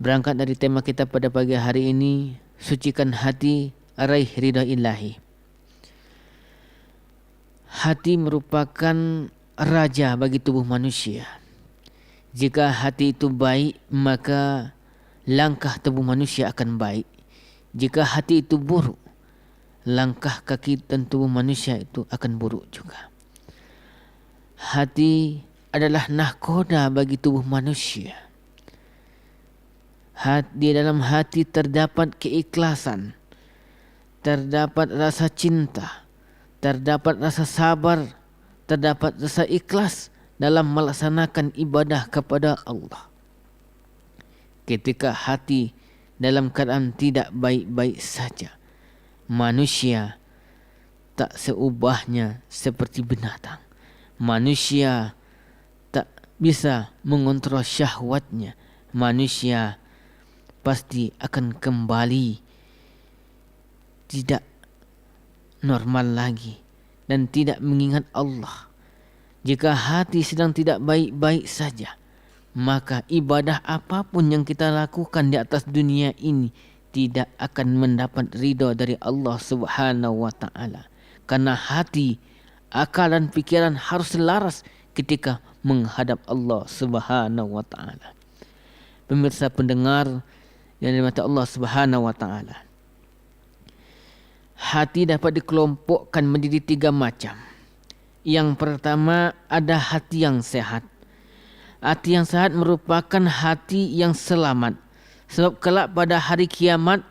Berangkat dari tema kita pada pagi hari ini, sucikan hati, raih ridha ilahi. Hati merupakan raja bagi tubuh manusia. Jika hati itu baik, maka langkah tubuh manusia akan baik. Jika hati itu buruk, langkah kaki dan tubuh manusia itu akan buruk juga. Hati adalah nahkoda bagi tubuh manusia. Di dalam hati terdapat keikhlasan, terdapat rasa cinta, terdapat rasa sabar, terdapat rasa ikhlas dalam melaksanakan ibadah kepada Allah. Ketika hati dalam keadaan tidak baik-baik saja, manusia tak seubahnya seperti binatang. Manusia tak bisa mengontrol syahwatnya. Manusia pasti akan kembali tidak normal lagi dan tidak mengingat Allah. Jika hati sedang tidak baik-baik saja, maka ibadah apapun yang kita lakukan di atas dunia ini tidak akan mendapat ridha dari Allah Subhanahu wa taala. Karena hati, akal dan pikiran harus selaras ketika menghadap Allah Subhanahu wa taala. Pemirsa pendengar yang dirahmati Allah Subhanahu wa taala. Hati dapat dikelompokkan menjadi 3 macam. Yang pertama ada hati yang sehat. Hati yang sehat merupakan hati yang selamat. Sebab kelak pada hari kiamat,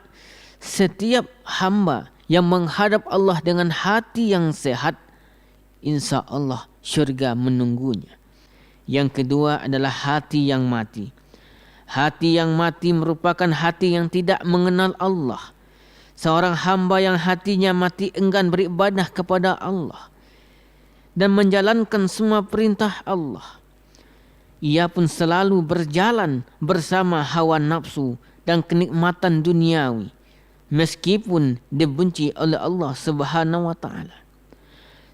setiap hamba yang menghadap Allah dengan hati yang sehat, insya Allah syurga menunggunya. Yang kedua adalah hati yang mati. Hati yang mati merupakan hati yang tidak mengenal Allah. Seorang hamba yang hatinya mati enggan beribadah kepada Allah dan menjalankan semua perintah Allah. Ia pun selalu berjalan bersama hawa nafsu dan kenikmatan duniawi, meskipun dibenci oleh Allah Subhanahu wa taala.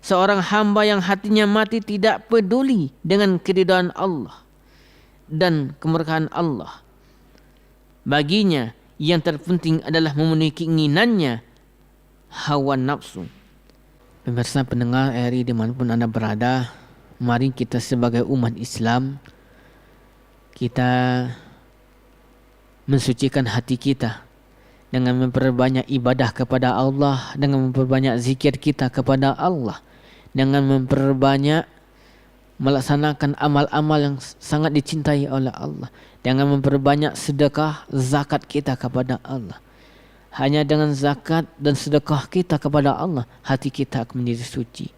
Seorang hamba yang hatinya mati tidak peduli dengan keridhaan Allah dan kemurkaan Allah. Baginya yang terpenting adalah memenuhi keinginannya, hawa nafsu. Pemirsa pendengar RI dimanapun Anda berada, mari kita sebagai umat Islam, kita mensucikan hati kita dengan memperbanyak ibadah kepada Allah, dengan memperbanyak zikir kita kepada Allah, dengan memperbanyak melaksanakan amal-amal yang sangat dicintai oleh Allah, dengan memperbanyak sedekah zakat kita kepada Allah. Hanya dengan zakat dan sedekah kita kepada Allah, hati kita akan menjadi suci.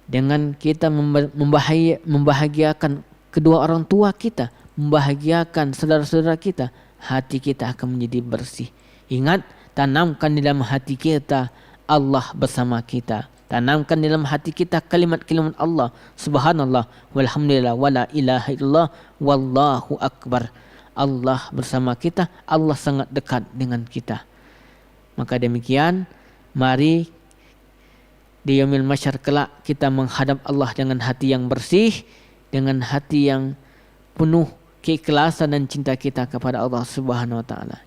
Dengan kita membahagiakan kedua orang tua kita, membahagiakan saudara-saudara kita, hati kita akan menjadi bersih. Ingat, tanamkan di dalam hati kita Allah bersama kita. Tanamkan di dalam hati kita kalimat-kalimat Allah, subhanallah, walhamdulillah, wala ilaha illallah, wallahu akbar. Allah bersama kita, Allah sangat dekat dengan kita. Maka demikian, mari di yaumil mahsyar kelak kita menghadap Allah dengan hati yang bersih, dengan hati yang penuh keikhlasan dan cinta kita kepada Allah Subhanahu wa taala.